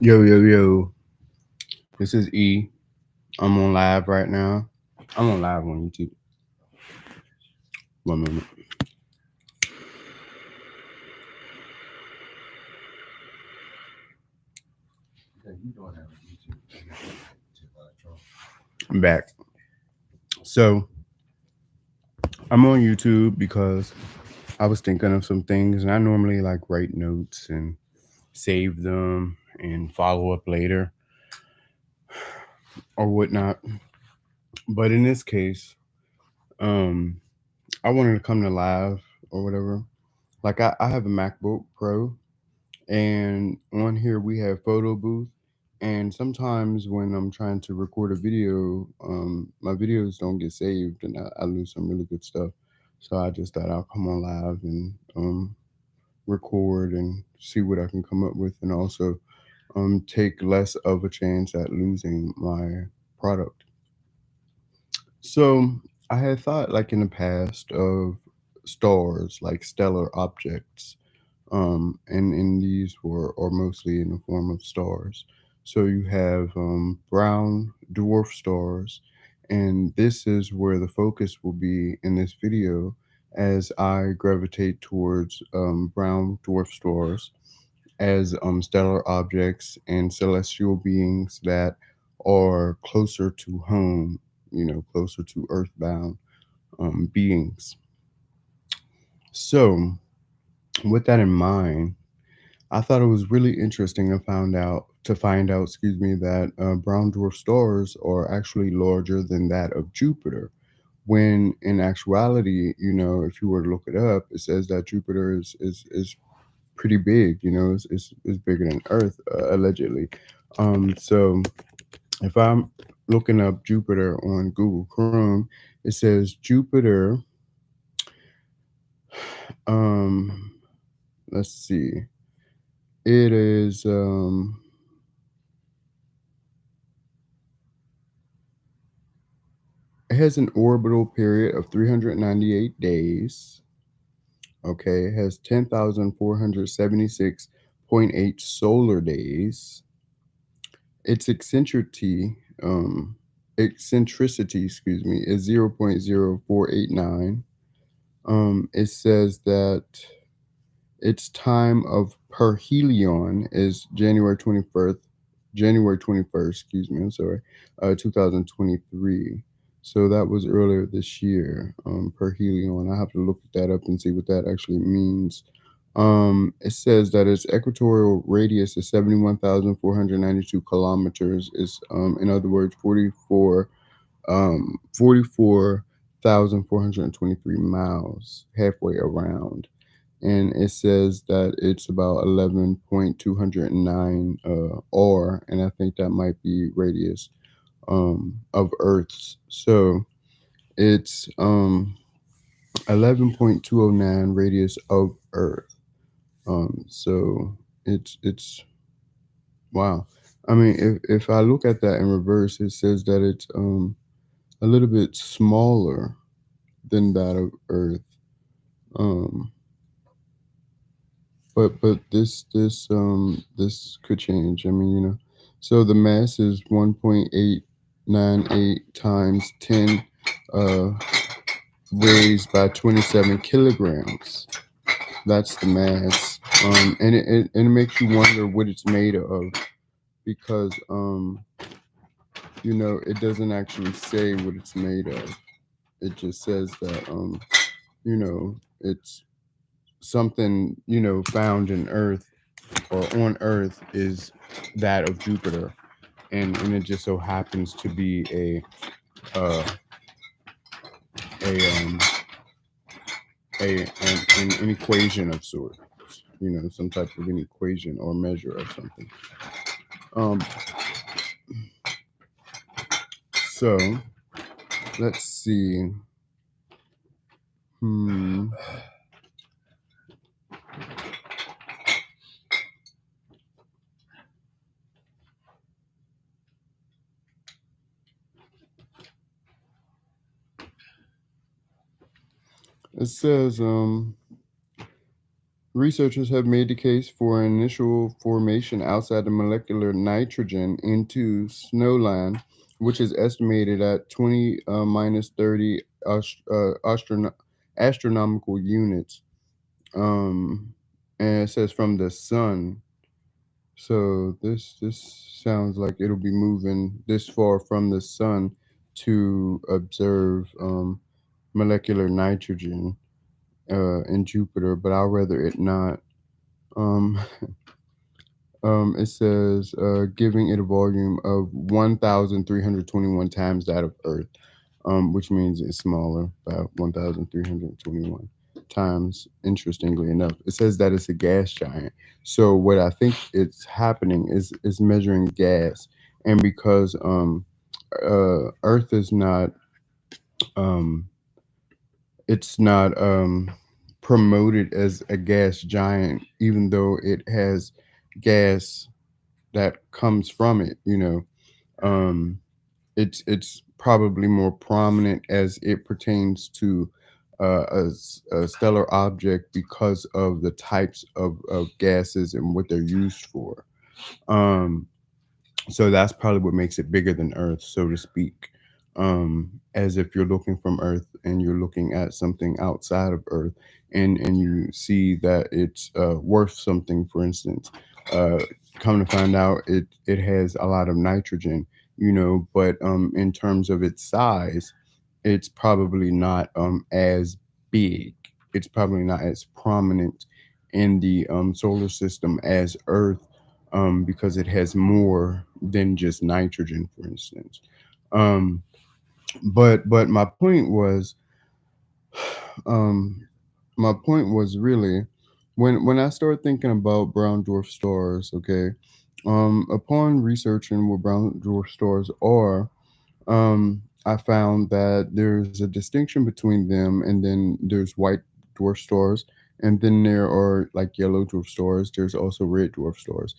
Yo, yo, yo. This is E. I'm on live right now. I'm on live on YouTube. 1 minute. I'm back. So, I'm on YouTube because I was thinking of some things, and I normally like write notes and save them and follow up later or whatnot. But in this case, um, I wanted to come to live or whatever. Like I have a MacBook Pro, and on here we have photo booth, and sometimes when I'm trying to record a video, my videos don't get saved, and I lose some really good stuff. So I just thought I'll come on live and record and see what I can come up with, and also take less of a chance at losing my product. So I had thought, like in the past, of stars, like stellar objects, and these are mostly in the form of stars. So you have brown dwarf stars, and this is where the focus will be in this video as I gravitate towards brown dwarf stars as stellar objects and celestial beings that are closer to home, closer to earthbound beings. So, with that in mind, I thought it was really interesting to find out, excuse me, that brown dwarf stars are actually larger than that of Jupiter. When in actuality, if you were to look it up, it says that Jupiter is pretty big. Is bigger than Earth, allegedly. So if I'm looking up Jupiter on Google Chrome, it says Jupiter. Um, let's see. It is. It has an orbital period of 398 days. Okay, it has 10,476.8 solar days. Its eccentricity, excuse me, is 0.0489. It says that its time of perhelion is January 21st, excuse me, I'm sorry, 2023. So that was earlier this year, perhelion. I have to look that up and see what that actually means. It says that its equatorial radius is 71,492 kilometers, is, in other words, 44,423 miles, halfway around. And it says that it's about 11.209 R, and I think that might be radius of Earth's. So it's 11.209 radius of Earth. So it's wow. I mean, if I look at that in reverse, it says that it's a little bit smaller than that of Earth. Um, but this could change. I mean, so the mass is 1.898 times 10 uh, raised by 27 kilograms. That's the mass. And it makes you wonder what it's made of, because it doesn't actually say what it's made of. It just says that it's something found in Earth, or on Earth, is that of Jupiter, and it just so happens to be uh, a an equation of sorts, some type of an equation or measure of something. Um, so let's see. Hmm. It says Researchers have made the case for an initial formation outside the molecular nitrogen into snowline, which is estimated at 20 minus 30 astronomical units. And it says from the sun. So this sounds like it'll be moving this far from the sun to observe molecular nitrogen in Jupiter, but I'll rather it not. Um, it says giving it a volume of 1,321 times that of Earth, which means it's smaller by 1,321 times. Interestingly enough, it says that it's a gas giant. So what I think it's happening is measuring gas, and because Earth is not um, it's not promoted as a gas giant, even though it has gas that comes from it. Um, it's probably more prominent as it pertains to a stellar object because of the types of gases and what they're used for. Um, so that's probably what makes it bigger than Earth, so to speak. As if you're looking from Earth and you're looking at something outside of Earth, and you see that it's worth something. For instance, uh, come to find out, it has a lot of nitrogen, but in terms of its size, it's probably not as big. It's probably not as prominent in the solar system as Earth, because it has more than just nitrogen, for instance. Um, but um, my point was really when I started thinking about brown dwarf stars. Okay, upon researching what brown dwarf stars are, I found that there's a distinction between them, and then there's white dwarf stars, and then there are like yellow dwarf stars. There's also red dwarf stars.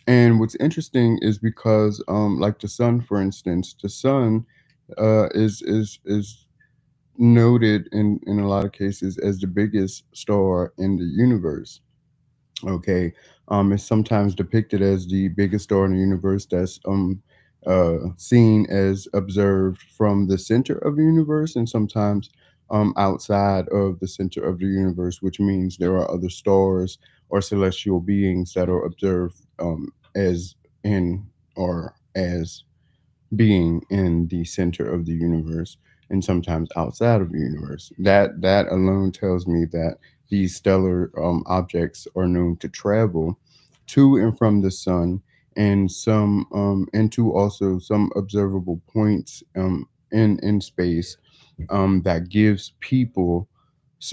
And what's interesting is because, like the sun, for instance, the sun is noted in a lot of cases as the biggest star in the universe. Okay, it's sometimes depicted as the biggest star in the universe that's seen as observed from the center of the universe, and sometimes outside of the center of the universe, which means there are other stars or celestial beings that are observed as in or as being in the center of the universe, and sometimes outside of the universe. That alone tells me that these stellar objects are known to travel to and from the sun, and some and to also some observable points in space, that gives people,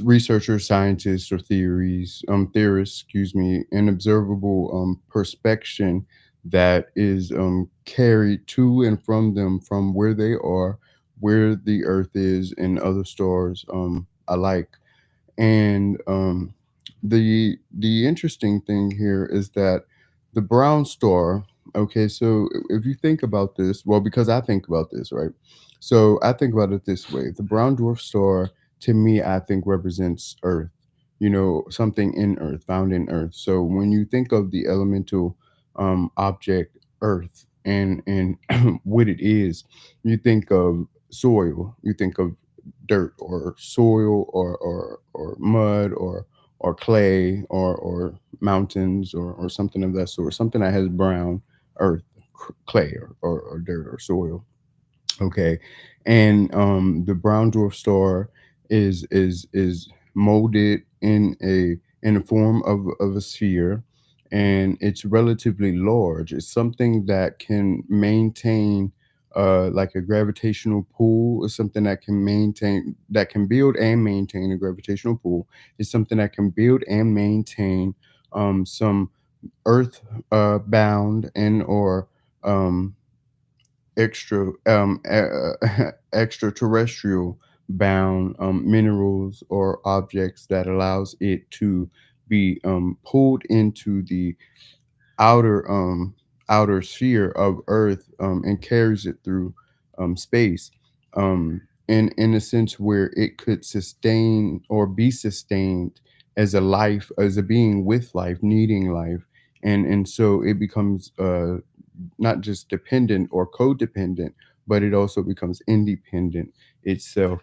researchers, scientists, or theorists, excuse me, an observable perspection that is carried to and from them from where they are, where the Earth is, and other stars alike. And the interesting thing here is that the brown star. Okay, so if you think about this, well, because I think about this, right? So I think about it this way: the brown dwarf star, to me, I think represents Earth. Something in Earth, found in Earth. So when you think of the elemental object Earth and what it is, you think of soil. You think of dirt or soil or mud or clay or mountains or something of that sort, something that has brown earth, clay or dirt or soil. Okay, and the brown dwarf star is molded in the form of a sphere, and it's relatively large. It's something that can maintain like a gravitational pull. Is something that can build and maintain a gravitational pull. It's something that can build and maintain some earth bound and or um extraterrestrial bound minerals or objects that allows it to be pulled into the outer outer sphere of earth, and carries it through space, in a sense where it could sustain or be sustained as a life, as a being with life, needing life, and so it becomes not just dependent or codependent, but it also becomes independent itself.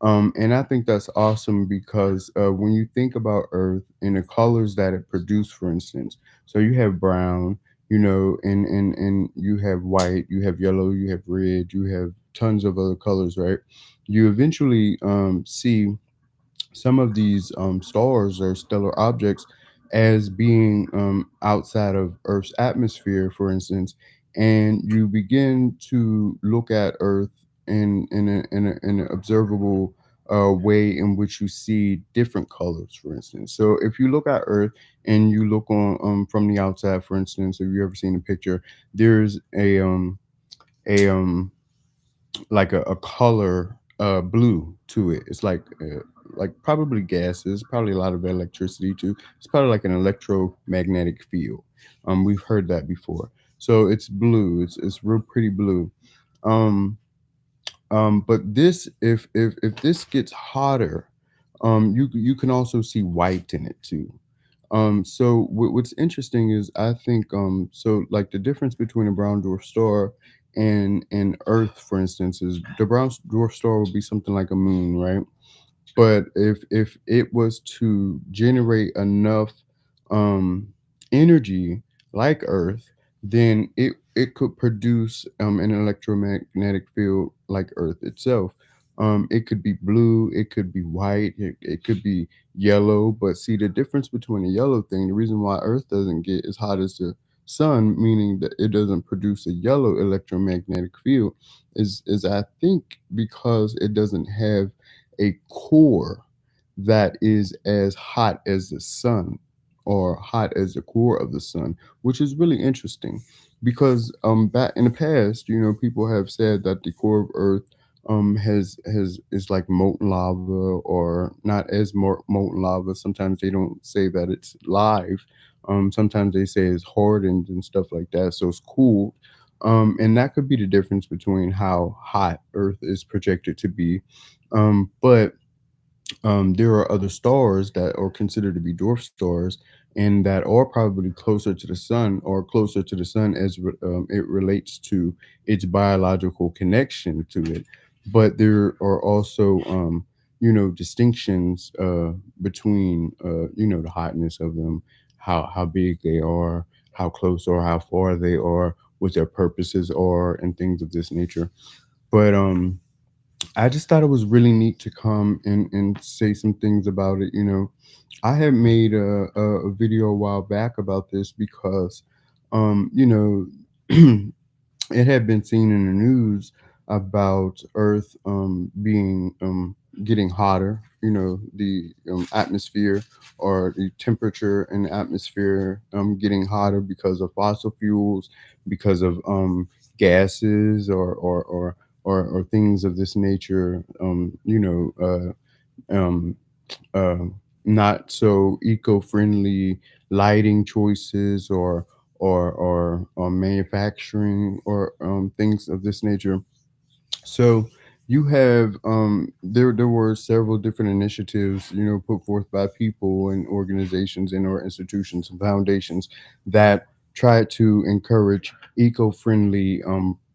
And I think that's awesome because when you think about Earth and the colors that it produces, for instance, so you have brown, and you have white, you have yellow, you have red, you have tons of other colors, right? You eventually see some of these stars or stellar objects as being outside of Earth's atmosphere, for instance, and you begin to look at Earth in an observable way in which you see different colors, for instance. So if you look at Earth and you look on from the outside, for instance, if you ever seen a picture, there's a like a color blue to it. It's like probably gases, probably a lot of electricity too. It's probably like an electromagnetic field. We've heard that before. So it's blue. It's real pretty blue. Um, but this, if this gets hotter, you can also see white in it too. So what's interesting is I think so like the difference between a brown dwarf star and Earth, for instance, is the brown dwarf star would be something like a moon, right? But if it was to generate enough um, energy like Earth, then it could produce an electromagnetic field like Earth itself. It could be blue, it could be white, it could be yellow. But see, the difference between the yellow thing, the reason why Earth doesn't get as hot as the sun, meaning that it doesn't produce a yellow electromagnetic field, is I think because it doesn't have a core that is as hot as the sun or hot as the core of the sun, which is really interesting because back in the past, people have said that the core of Earth has is like molten lava or not as molten lava. Sometimes they don't say that it's live. Sometimes they say it's hardened and stuff like that, so it's cooled. And that could be the difference between how hot Earth is projected to be. But there are other stars that are considered to be dwarf stars and that are probably closer to the sun or closer to the sun as it relates to its biological connection to it. But there are also, distinctions between, the hotness of them, how big they are, how close or how far they are, what their purposes are, and things of this nature. But I just thought it was really neat to come and say some things about it. I had made a video a while back about this because, um, you know, it had been seen in the news about Earth being getting hotter. The atmosphere or the temperature in the atmosphere getting hotter because of fossil fuels, because of gases or things of this nature. Um, uh, Not so eco-friendly lighting choices or manufacturing or things of this nature. So you have there were several different initiatives, put forth by people and organizations and or institutions and foundations that try to encourage eco-friendly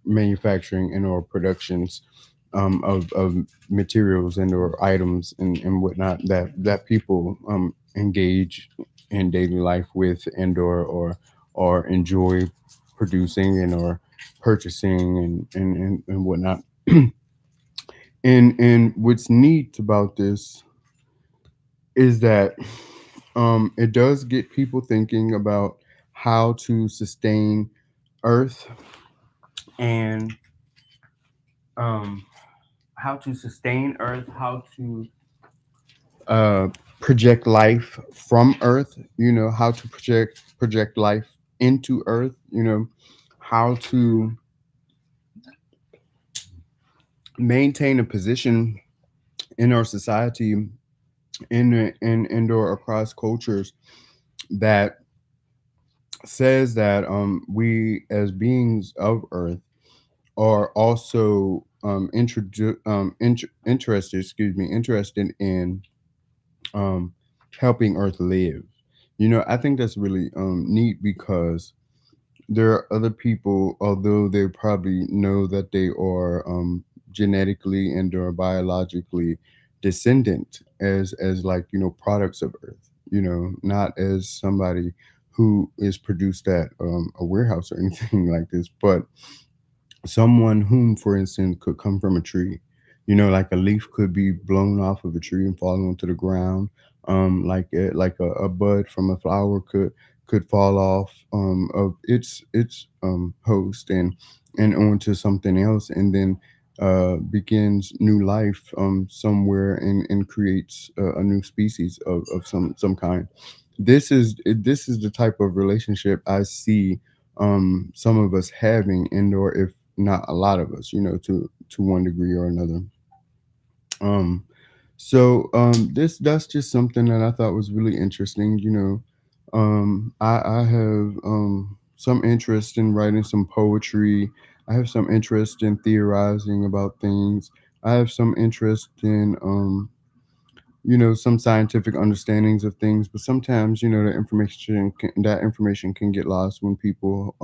manufacturing and or productions of materials and or items and whatnot that people engage in daily life with and or enjoy producing and or purchasing and whatnot. And what's neat about this is that it does get people thinking about how to sustain Earth and um, how to sustain Earth, how to uh, project life from Earth. How to project life into Earth. How to maintain a position in our society in or across cultures that says that we as beings of Earth are also interested in um, helping Earth live. I think that's really neat because there are other people, although they probably know that they are genetically and or biologically descendant as like products of Earth. Not as somebody who is produced at a warehouse or anything like this, but someone whom, for instance, could come from a tree. Like a leaf could be blown off of a tree and fall onto the ground. Like a bud from a flower could fall off of its host and onto something else, and then begins new life somewhere and creates a new species of some kind. This is the type of relationship I see some of us having, and or if not a lot of us, to one degree or another. um this that's just something that I thought was really interesting. I have some interest in writing some poetry. I have some interest in theorizing about things. I have some interest in some scientific understandings of things, but sometimes that information can get lost when people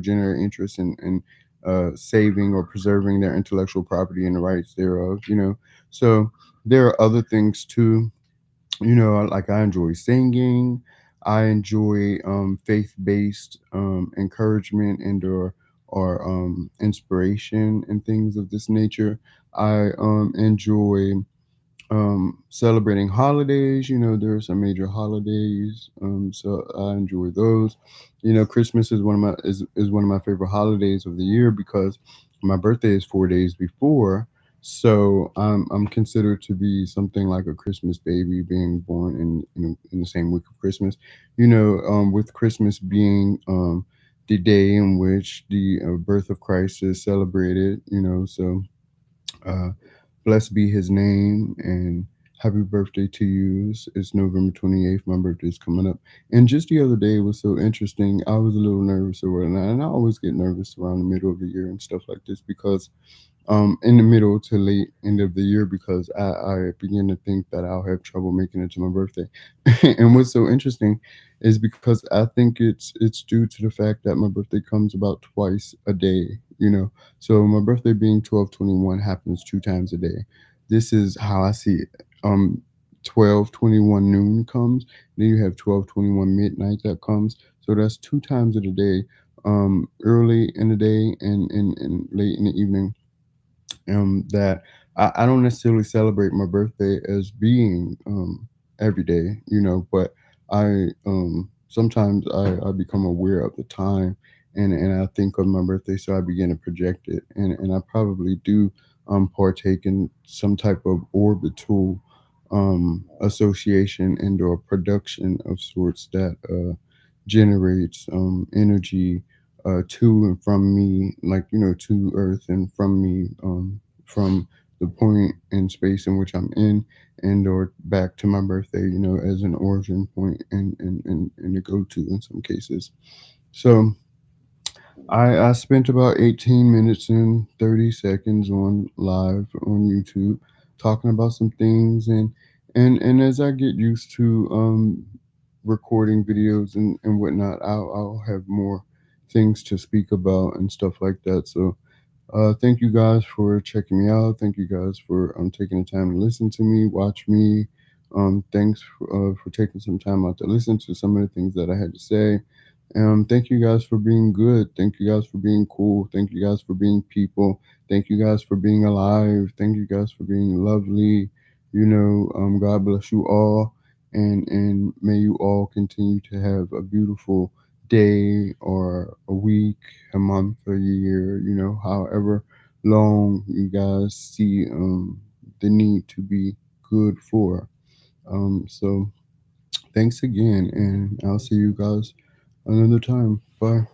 generate interest in saving or preserving their intellectual property and the rights thereof. So there are other things too. Like I enjoy singing. I enjoy faith-based encouragement and or inspiration and things of this nature. I enjoy celebrating holidays. There are some major holidays, so I enjoy those. Christmas is one of my favorite holidays of the year because my birthday is 4 days before. So I'm considered to be something like a Christmas baby, being born in the same week of Christmas. With Christmas being the day in which the birth of Christ is celebrated. So uh, blessed be his name, and happy birthday to you. It's November 28th. My birthday is coming up. And just the other day it was so interesting. I was a little nervous or whatnot. And I always get nervous around the middle of the year and stuff like this because in the middle to late end of the year, because I begin to think that I'll have trouble making it to my birthday. And what's so interesting is because I think it's due to the fact that my birthday comes about twice a day. So my birthday being 12/21 happens 2 times a day. This is how I see it. 12/21 noon comes, then you have 12/21 midnight that comes. So that's 2 times of the day, early in the day and late in the evening. That I don't necessarily celebrate my birthday as being every day, but I sometimes I become aware of the time, and I think of my birthday, so I begin to project it, and I probably do partake in some type of orbital association and or production of sorts that generates energy to and from me, like to Earth and from me, from the point in space in which I'm in, and or back to my birthday, as an origin point and a go-to in some cases. So I spent about 18 minutes and 30 seconds on live on YouTube talking about some things, and as I get used to recording videos and whatnot, I'll have more things to speak about and stuff like that. So thank you guys for checking me out. Thank you guys for taking the time to listen to me, watch me. Thanks for taking some time out to listen to some of the things that I had to say. Thank you guys for being good. Thank you guys for being cool. Thank you guys for being people. Thank you guys for being alive. Thank you guys for being lovely. God bless you all, and may you all continue to have a beautiful day or a week, a month, a year. However long you guys see the need to be good for. So thanks again, and I'll see you guys another time. Bye.